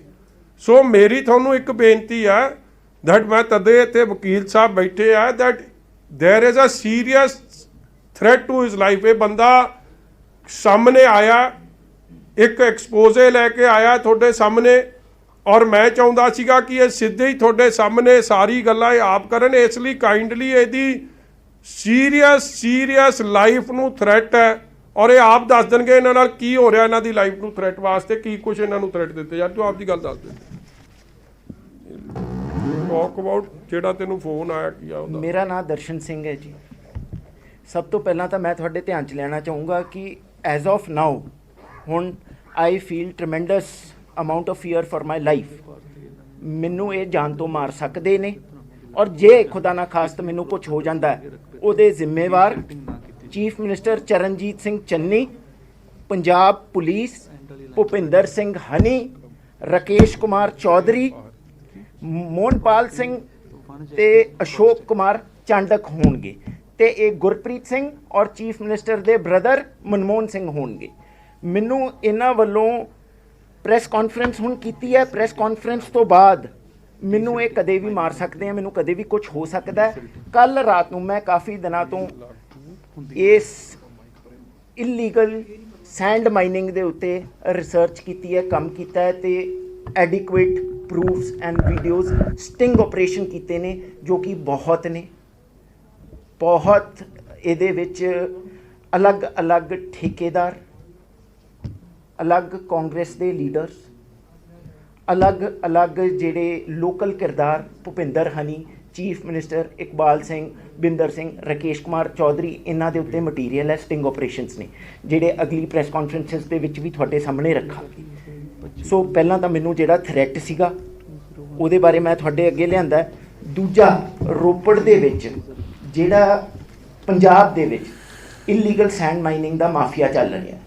S1: ਸੋ ਮੇਰੀ ਤੁਹਾਨੂੰ ਇੱਕ ਬੇਨਤੀ ਹੈ ਦੈਟ ਮੈਂ ਤਦੇ ਇੱਥੇ ਵਕੀਲ ਸਾਹਿਬ ਬੈਠੇ ਆ that there is a serious threat to his life. ਇਹ ਬੰਦਾ ਸਾਹਮਣੇ ਆਇਆ, ਇੱਕ ਐਕਸਪੋਜ਼ੇ ਲੈ ਕੇ ਆਇਆ ਤੁਹਾਡੇ ਸਾਹਮਣੇ, ਔਰ ਮੈਂ ਚਾਹੁੰਦਾ ਸੀਗਾ ਕਿ ਇਹ ਸਿੱਧੇ ਹੀ ਤੁਹਾਡੇ ਸਾਹਮਣੇ ਸਾਰੀ ਗੱਲਾਂ ਇਹ ਆਪ ਕਰਨ। ਇਸ ਲਈ ਕਾਈਂਡਲੀ ਇਹਦੀ ਸੀਰੀਅਸ ਲਾਈਫ ਨੂੰ ਥ੍ਰੈਟ ਹੈ, ਔਰ ਇਹ ਆਪ ਦੱਸ ਦੇਣਗੇ ਇਹਨਾਂ ਨਾਲ ਕੀ ਹੋ ਰਿਹਾ, ਇਹਨਾਂ ਦੀ ਲਾਈਫ ਨੂੰ ਥ੍ਰੈਟ ਵਾਸਤੇ ਕੀ ਕੁਝ ਇਹਨਾਂ ਨੂੰ ਥ੍ਰੈਟ ਦਿੱਤੇ। ਯਾਰ ਤੂੰ ਆਪ ਦੀ ਗੱਲ ਦੱਸ ਦੇ। ਟਾਕ ਅਬਾਊਟ ਜਿਹੜਾ ਤੈਨੂੰ ਫੋਨ ਆਇਆ ਕੀ ਆ ਉਹਦਾ?
S2: ਮੇਰਾ ਨਾਮ ਦਰਸ਼ਨ ਸਿੰਘ ਹੈ ਜੀ। ਸਭ ਤੋਂ ਪਹਿਲਾਂ ਤਾਂ ਮੈਂ ਤੁਹਾਡੇ ਧਿਆਨ 'ਚ ਲੈਣਾ ਚਾਹੂੰਗਾ ਕਿ ਐਜ਼ ਆਫ ਨਾਓ ਹੁਣ I feel tremendous amount of fear for my life. ਮੈਨੂੰ ਇਹ ਜਾਨ ਤੋਂ ਮਾਰ ਸਕਦੇ ਨੇ, ਔਰ ਜੇ ਖੁਦਾ ਨਾ ਖਾਸਤ ਮੈਨੂੰ ਕੁਝ ਹੋ ਜਾਂਦਾ ਉਹਦੇ ਜ਼ਿੰਮੇਵਾਰ chief minister Charanjit Singh Channi, Punjab police, Bhupinder Singh Honey, Rakesh Kumar Chaudhary, Mohanpal Singh ਤੇ ਅਸ਼ੋਕ ਕੁਮਾਰ ਚਾਂਡਕ ਹੋਣਗੇ, ਤੇ ਇਹ ਗੁਰਪ੍ਰੀਤ ਸਿੰਘ ਔਰ ਚੀਫ ਮਿਨਿਸਟਰ ਦੇ ਬ੍ਰਦਰ ਮਨਮੋਹਨ ਸਿੰਘ ਹੋਣਗੇ। ਮੈਨੂੰ ਇਹਨਾਂ ਵੱਲੋਂ ਪ੍ਰੈਸ ਕਾਨਫਰੰਸ ਹੁਣ ਕੀਤੀ ਹੈ। ਪ੍ਰੈਸ ਕਾਨਫਰੰਸ ਤੋਂ ਬਾਅਦ ਮੈਨੂੰ ਇਹ ਕਦੇ ਵੀ ਮਾਰ ਸਕਦੇ ਆ, ਮੈਨੂੰ ਕਦੇ ਵੀ ਕੁਝ ਹੋ ਸਕਦਾ ਹੈ। ਕੱਲ ਰਾਤ ਨੂੰ ਮੈਂ ਕਾਫੀ ਦਿਨਾਂ ਤੋਂ ਇਸ ਇਲੀਗਲ ਸੈਂਡ ਮਾਈਨਿੰਗ ਦੇ ਉੱਤੇ ਰਿਸਰਚ ਕੀਤੀ ਹੈ, ਕੰਮ ਕੀਤਾ ਹੈ, ਤੇ adequate proofs and videos sting operation ਕੀਤੇ ਨੇ, ਜੋ ਕਿ ਬਹੁਤ ਨੇ। ਬਹੁਤ ਇਹਦੇ ਵਿੱਚ ਅਲੱਗ-ਅਲੱਗ ਠੇਕੇਦਾਰ, ਅਲੱਗ ਕਾਂਗਰਸ ਦੇ ਲੀਡਰਸ, ਅਲੱਗ-ਅਲੱਗ ਜਿਹੜੇ ਲੋਕਲ ਕਿਰਦਾਰ, ਭੁਪਿੰਦਰ ਹਨੀ, ਚੀਫ ਮਿਨਿਸਟਰ ਇਕਬਾਲ ਸਿੰਘ, ਬਿੰਦਰ ਸਿੰਘ, ਰਾਕੇਸ਼ ਕੁਮਾਰ ਚੌਧਰੀ, ਇਹਨਾਂ ਦੇ ਉੱਤੇ ਮਟੀਰੀਅਲ ਹੈ, ਸਟਿੰਗ ਆਪਰੇਸ਼ਨਸ ਨੇ, ਜਿਹੜੇ ਅਗਲੀ ਪ੍ਰੈਸ ਕਾਨਫਰੰਸਿਸ ਦੇ ਵਿੱਚ ਵੀ ਤੁਹਾਡੇ ਸਾਹਮਣੇ ਰੱਖਾਂਗੇ। ਸੋ ਪਹਿਲਾਂ ਤਾਂ ਮੈਨੂੰ ਜਿਹੜਾ ਥ੍ਰੈਟ ਸੀਗਾ ਉਹਦੇ ਬਾਰੇ ਮੈਂ ਤੁਹਾਡੇ ਅੱਗੇ ਲਿਆਂਦਾ। ਦੂਜਾ, ਰੋਪੜ ਦੇ ਵਿੱਚ ਜਿਹੜਾ ਪੰਜਾਬ ਦੇ ਵਿੱਚ ਇਲੀਗਲ ਸੈਂਡ ਮਾਈਨਿੰਗ ਦਾ ਮਾਫੀਆ ਚੱਲ ਰਿਹਾ,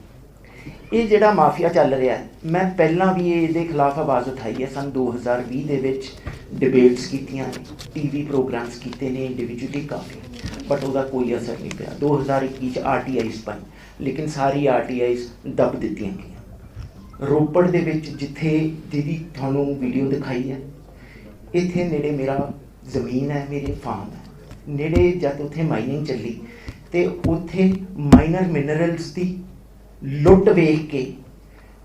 S2: ਇਹ ਜਿਹੜਾ ਮਾਫੀਆ ਚੱਲ ਰਿਹਾ, ਮੈਂ ਪਹਿਲਾਂ ਵੀ ਇਹਦੇ ਖਿਲਾਫ ਆਵਾਜ਼ ਉਠਾਈ ਹੈ। ਸੰਨ 2020 ਦੇ ਵਿੱਚ ਡਿਬੇਟਸ ਕੀਤੀਆਂ ਨੇ, ਟੀਵੀ ਪ੍ਰੋਗਰਾਮਸ ਕੀਤੇ ਨੇ, ਇੰਡੀਵਿਜੂਅਲੀ ਕਾਫੀ, ਬਟ ਉਹਦਾ ਕੋਈ ਅਸਰ ਨਹੀਂ ਪਿਆ। 2021 'ਚ RTIs ਪਾਈ, ਲੇਕਿਨ ਸਾਰੀ RTIs ਦੱਬ ਦਿੱਤੀਆਂ ਗਈਆਂ। ਰੋਪੜ ਦੇ ਵਿੱਚ ਜਿੱਥੇ ਜਿਹਦੀ ਤੁਹਾਨੂੰ ਵੀਡੀਓ ਦਿਖਾਈ ਹੈ, ਇੱਥੇ ਨੇੜੇ ਮੇਰਾ ਜ਼ਮੀਨ ਹੈ, ਮੇਰੇ ਫਾਰਮ ਹੈ ਨੇੜੇ। ਜਦ ਉੱਥੇ ਮਾਈਨਿੰਗ ਚੱਲੀ ਤੇ ਉੱਥੇ ਮਾਈਨਰ ਮਿਨਰਲਸ ਦੀ ਲੁੱਟ ਵੇਖ ਕੇ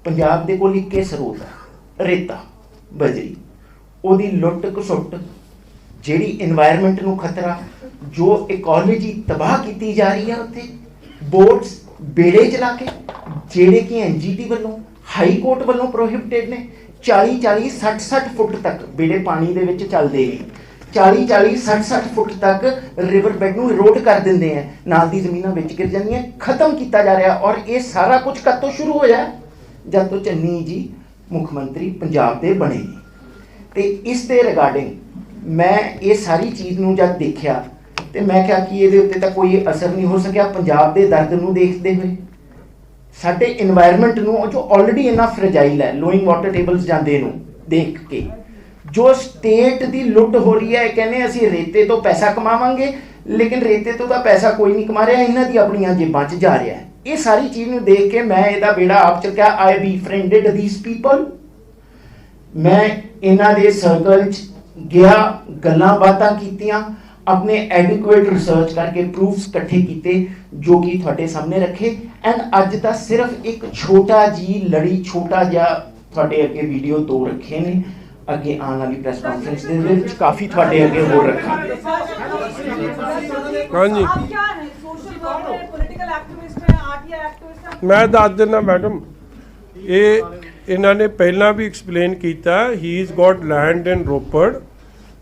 S2: ਪੰਜਾਬ ਦੇ ਕੋਲ ਇੱਕੇ ਸਰੋਤ ਹੈ, ਰੇਤਾ, ਬਜਰੀ, ਉਹਦੀ ਲੁੱਟ ਘਸੁੱਟ, ਜਿਹੜੀ ਇਨਵਾਇਰਨਮੈਂਟ ਨੂੰ ਖਤਰਾ, ਜੋ ਇਕੋਲੋਜੀ ਤਬਾਹ ਕੀਤੀ ਜਾ ਰਹੀ ਹੈ ਉੱਥੇ। ਬੋਟਸ, ਬੇੜੇ ਚਲਾ ਕੇ, ਜਿਹੜੇ ਕਿ NGT ਵੱਲੋਂ, ਹਾਈ ਕੋਰਟ ਵੱਲੋਂ ਪ੍ਰੋਹਿਬਿਟਡ ਨੇ। 40-40, 60-60 ਫੁੱਟ ਤੱਕ ਬੇੜੇ ਪਾਣੀ ਦੇ ਵਿੱਚ ਚੱਲਦੇ ਨੇ, 40-40, 60-60 ਫੁੱਟ ਤੱਕ ਰਿਵਰ ਬੈਡ ਨੂੰ ਇਰੋਡ ਕਰ ਦਿੰਦੇ ਆ, ਨਾਲ ਦੀ ਜ਼ਮੀਨਾਂ ਵਿੱਚ ਗਿਰ ਜਾਂਦੀਆਂ, ਖਤਮ ਕੀਤਾ ਜਾ ਰਿਹਾ। ਔਰ ਇਹ ਸਾਰਾ ਕੁਝ ਕਦ ਤੋਂ ਸ਼ੁਰੂ ਹੋਇਆ? ਜਦ ਤੋਂ ਚੰਨੀ ਜੀ ਮੁੱਖ ਮੰਤਰੀ ਪੰਜਾਬ ਦੇ ਬਣੇ ਨੇ। ਤੇ ਇਸ ਦੇ ਰਿਗਾਰਡਿੰਗ ਮੈਂ ਇਹ ਸਾਰੀ ਚੀਜ਼ ਨੂੰ ਜਦ ਦੇਖਿਆ ਤੇ ਮੈਂ ਕਿਹਾ ਕਿ ਇਹਦੇ ਉੱਤੇ ਤਾਂ ਕੋਈ ਅਸਰ ਨਹੀਂ ਹੋ ਸਕਿਆ। ਪੰਜਾਬ ਦੇ ਦਰਦ ਨੂੰ ਦੇਖਦੇ ਹੋਏ, ਸਾਡੇ ਇਨਵਾਇਰਨਮੈਂਟ ਨੂੰ ਜੋ ਆਲਰੇਡੀ ਇੰਨਾ ਫਰਜਾਈਲ ਹੈ, ਲੋਇੰਗ ਵਾਟਰ ਟੇਬਲਸ ਜਾਂਦੇ ਨੂੰ ਦੇਖ ਕੇ, ਜੋ ਸਟੇਟ ਦੀ ਲੁੱਟ ਹੋ ਰਹੀ ਹੈ, ਕਹਿੰਦੇ ਅਸੀਂ ਰੇਤੇ ਤੋਂ ਪੈਸਾ ਕਮਾਵਾਂਗੇ, ਲੇਕਿਨ ਰੇਤੇ ਤੋਂ ਤਾਂ ਪੈਸਾ ਕੋਈ ਨਹੀਂ ਕਮਾ ਰਿਹਾ, ਇਹਨਾਂ ਦੀ ਆਪਣੀਆਂ ਜੇਬਾਂ 'ਚ ਜਾ ਰਿਹਾ ਹੈ। ਇਹ ਸਾਰੀ ਚੀਜ਼ ਨੂੰ ਦੇਖ ਕੇ ਮੈਂ ਇਹਦਾ ਬੇੜਾ ਆਪ ਚੁੱਕਿਆ। ਆਈ ਬੀਫ੍ਰੈਂਡਡ ਥੀਸ ਪੀਪਲ। ਮੈਂ ਇਹਨਾਂ ਦੇ ਸਰਕਲ 'ਚ ਗਿਆ, ਗੱਲਾਂ ਬਾਤਾਂ ਕੀਤੀਆਂ, ਆਪਣੇ ਐਡਿਕੁਏਟ ਰਿਸਰਚ ਕਰਕੇ ਪ੍ਰੂਫਸ ਇਕੱਠੇ ਕੀਤੇ, ਜੋ ਕਿ ਤੁਹਾਡੇ ਸਾਹਮਣੇ ਰੱਖੇ। ਐਂਡ ਅੱਜ ਤਾਂ ਸਿਰਫ ਇੱਕ ਛੋਟਾ ਜੀ ਲੜੀ, ਛੋਟਾ ਜਿਹਾ ਤੁਹਾਡੇ ਅੱਗੇ ਵੀਡੀਓ 2 ਰੱਖੇ ਨੇ। ਅੱਗੇ ਆਉਣ ਵਾਲੀ ਪ੍ਰੈਸ ਕਾਨਫਰੰਸ ਦੇ ਵਿੱਚ ਕਾਫੀ ਤੁਹਾਡੇ ਅੱਗੇ ਹੋਰ ਰੱਖਾਂਗੇ।
S1: ਹਾਂਜੀ, ਮੈਂ ਦੱਸ ਦਿੰਦਾ ਮੈਡਮ, ਇਹ ਇਹਨਾਂ ਨੇ ਪਹਿਲਾਂ ਵੀ ਐਕਸਪਲੇਨ ਕੀਤਾ। ਹੀ is got land in Ropar,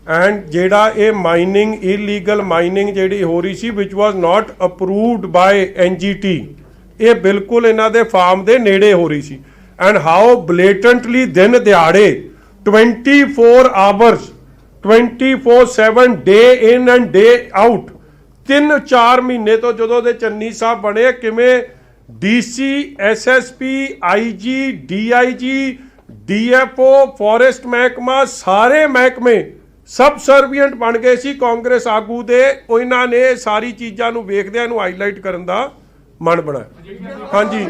S1: and ਜਿਹੜਾ ਇਹ ਮਾਈਨਿੰਗ, ਇਲੀਗਲ ਮਾਈਨਿੰਗ ਜਿਹੜੀ ਹੋ ਰਹੀ ਸੀ, ਵਿਚ ਵਾਜ਼ ਨਾਟ ਅਪਰੂਵਡ ਬਾਏ NGT, ਇਹ ਬਿਲਕੁਲ ਇਹਨਾਂ ਦੇ ਫਾਰਮ ਦੇ ਨੇੜੇ ਹੋ ਰਹੀ ਸੀ। ਐਂਡ ਹਾਊ ਬਲੇਟੈਂਟਲੀ ਦਿਨ ਦਿਹਾੜੇ 24 hours 24/7 day in and day out 3-4 ਮਹੀਨੇ ਤੋਂ ਜਦੋਂ ਦੇ ਚੰਨੀ ਸਾਹਿਬ ਬਣੇ, ਕਿਵੇਂ DC, SSP, IG, DIG, DFO, forest ਮਹਿਕਮਾ, ਸਾਰੇ ਮਹਿਕਮੇ ਸਬ ਸਰਵੀਐਂਟ ਬਣ ਗਏ ਸੀ ਕਾਂਗਰਸ ਆਗੂ ਦੇ। ਉਹਨਾਂ ਨੇ ਸਾਰੀ ਚੀਜ਼ਾਂ ਨੂੰ ਵੇਖਦਿਆਂ ਨੂੰ ਹਾਈਲਾਈਟ ਕਰਨ ਦਾ ਮਨ ਬਣਾਇਆ। ਹਾਂਜੀ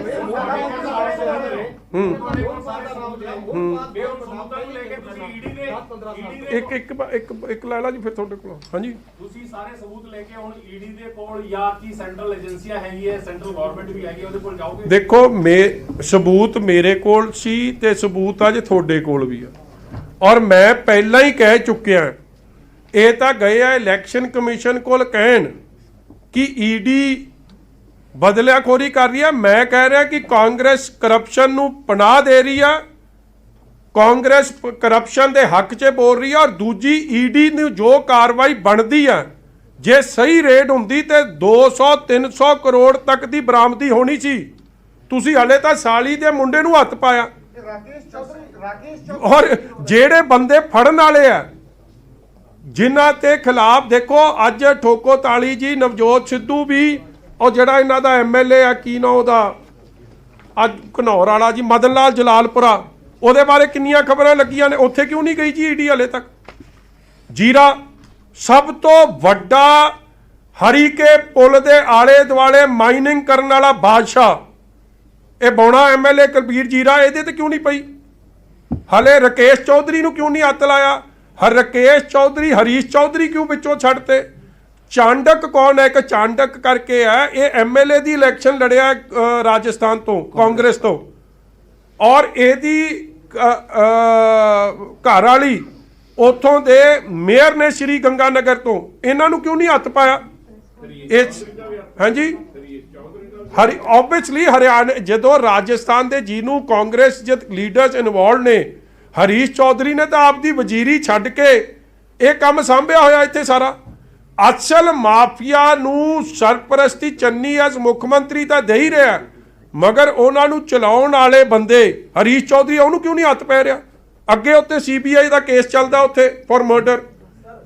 S1: ਇੱਕ ਲੈ ਲਾ ਜੀ ਫਿਰ ਤੁਹਾਡੇ ਕੋਲ। ਹਾਂਜੀ
S6: ਤੁਸੀਂ ਸਾਰੇ ਸਬੂਤ ਲੈ ਕੇ ਹੁਣ ਈਡੀ ਦੇ ਕੋਲ ਜਾਂ ਕੀ ਸੈਂਟਰਲ ਏਜੰਸੀਆਂ ਹੈਗੀਆਂ, ਸੈਂਟਰਲ ਗਵਰਨਮੈਂਟ ਵੀ ਹੈਗੀ, ਉਹਦੇ ਕੋਲ ਜਾਓਗੇ?
S1: ਦੇਖੋ ਸਬੂਤ ਮੇਰੇ ਕੋਲ ਸੀ ਤੇ ਸਬੂਤ ਅੱਜ ਤੁਹਾਡੇ ਕੋਲ ਵੀ ਆ, ਔਰ ਮੈਂ ਪਹਿਲਾਂ ਹੀ ਕਹਿ ਚੁੱਕਿਆ। ਇਹ ਤਾਂ ਗਏ ਆ ਇਲੈਕਸ਼ਨ ਕਮਿਸ਼ਨ ਕੋਲ ਕਹਿਣ ਕਿ ਈਡੀ ਬਦਲਿਆਖੋਰੀ ਕਰ ਰਹੀ ਆ। ਮੈਂ ਕਹਿ ਰਿਹਾ ਕਿ ਕਾਂਗਰਸ ਕਰਪਸ਼ਨ ਨੂੰ ਪਨਾਹ ਦੇ ਰਹੀ ਆ, ਕਾਂਗਰਸ ਕਰਪਸ਼ਨ ਦੇ ਹੱਕ 'ਚ ਬੋਲ ਰਹੀ ਆ। ਔਰ ਦੂਜੀ ਈਡੀ ਨੂੰ ਜੋ ਕਾਰਵਾਈ ਬਣਦੀ ਆ, ਜੇ ਸਹੀ ਰੇਟ ਹੁੰਦੀ ਤੇ 200-300 ਕਰੋੜ ਤੱਕ ਦੀ ਬਰਾਮਦੀ ਹੋਣੀ ਸੀ। ਤੁਸੀਂ ਹਲੇ ਤਾਂ ਸਾਲੀ ਦੇ ਮੁੰਡੇ ਨੂੰ ਹੱਥ ਪਾਇਆ। ਔਰ ਜਿਹੜੇ ਬੰਦੇ ਫੜਨ ਵਾਲੇ ਆ, ਜਿਨ੍ਹਾਂ ਤੇ ਖਿਲਾਫ ਦੇਖੋ ਅੱਜ ਠੋਕੋ ਤਾਲੀ ਜੀ, ਨਵਜੋਤ ਸਿੱਧੂ ਵੀ, ਉਹ ਜਿਹੜਾ ਇਹਨਾਂ ਦਾ ਐਮਐਲਏ ਆ, ਕੀ ਨਾ ਉਹਦਾ ਅੱਜ ਘਨੌਰ ਵਾਲਾ ਜੀ, ਮਦਨ ਲਾਲ ਜਲਾਲਪੁਰਾ, ਉਹਦੇ ਬਾਰੇ ਕਿੰਨੀਆਂ ਖਬਰਾਂ ਲੱਗੀਆਂ ਨੇ। ਉੱਥੇ ਕਿਉਂ ਨਹੀਂ ਗਈ ਜੀ ਈਡੀ ਹਲੇ ਤੱਕ? ਜੀਰਾ ਸਭ ਤੋਂ ਵੱਡਾ ਹਰੀਕੇ ਪੁਲ ਦੇ ਆਲੇ ਦੁਆਲੇ ਮਾਈਨਿੰਗ ਕਰਨ ਵਾਲਾ ਬਾਦਸ਼ਾਹ, ਇਹ ਬੌਣਾ ਐਮਐਲਏ ਕੁਲਬੀਰ ਜੀਰਾ, ਇਹਦੇ ਤੇ ਕਿਉਂ ਨਹੀਂ ਪਈ? ਹਲੇ ਰਕੇਸ਼ ਚੌਧਰੀ ਨੂੰ ਕਿਉਂ ਨਹੀਂ ਹੱਥ ਲਾਇਆ? ਰਕੇਸ਼ ਚੌਧਰੀ, ਹਰੀਸ਼ ਚੌਧਰੀ ਕਿਉਂ ਵਿੱਚੋਂ ਛੱਡਤੇ? ਚਾਂਡਕ ਕੌਣ ਹੈ? ਇੱਕ ਚਾਂਡਕ ਕਰਕੇ ਹੈ, ਇਹ ਐਮਐਲਏ ਦੀ ਇਲੈਕਸ਼ਨ ਲੜਿਆ ਰਾਜਸਥਾਨ ਤੋਂ, ਕਾਂਗਰਸ ਤੋਂ, ਔਰ ਇਹਦੀ ਘਰ ਵਾਲੀ ਉੱਥੋਂ ਦੇ ਮੇਅਰ ਨੇ ਸ਼੍ਰੀ ਗੰਗਾਨਗਰ ਤੋਂ। ਇਹਨਾਂ ਨੂੰ ਕਿਉਂ ਨਹੀਂ ਹੱਥ ਪਾਇਆ? ਹਾਂਜੀ ਆਬਵੀਅਸਲੀ ਹਰਿਆਣਾ, ਜਦੋਂ ਰਾਜਸਥਾਨ ਦੇ ਜਿਹਨੂੰ ਕਾਂਗਰਸ ਜਦ ਲੀਡਰਸ ਇਨਵੋਲਵ ਨੇ, ਹਰੀਸ਼ ਚੌਧਰੀ ਨੇ ਤਾਂ ਆਪਦੀ ਵਜ਼ੀਰੀ ਛੱਡ ਕੇ ਇਹ ਕੰਮ ਸਾਂਭਿਆ ਹੋਇਆ ਇੱਥੇ ਸਾਰਾ। ਅਸਲ ਮਾਫੀਆ ਨੂੰ ਸਰਪ੍ਰਸਤੀ ਚੰਨੀ ਐਸ ਮੁੱਖ ਮੰਤਰੀ ਤਾਂ ਦੇ ਹੀ ਰਿਹਾ, ਮਗਰ ਉਹਨਾਂ ਨੂੰ ਚਲਾਉਣ ਵਾਲੇ ਬੰਦੇ ਹਰੀਸ਼ ਚੌਧਰੀ, ਉਹਨੂੰ ਕਿਉਂ ਨਹੀਂ ਹੱਥ ਪੈ ਰਿਹਾ? ਅੱਗੇ ਉੱਤੇ ਸੀਬੀਆਈ ਦਾ ਕੇਸ ਚੱਲਦਾ ਉੱਥੇ ਫॉर ਮਰਡਰ।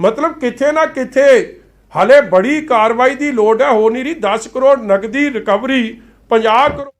S1: ਮਤਲਬ ਕਿਥੇ ਨਾ ਕਿਥੇ ਹਲੇ ਬੜੀ ਕਾਰਵਾਈ ਦੀ ਲੋੜ ਹੈ। ਹੋ ਨਹੀਂ ਰਹੀ। 10 ਕਰੋੜ ਨਗਦੀ ਰਿਕਵਰੀ, 50 ਕਰੋੜ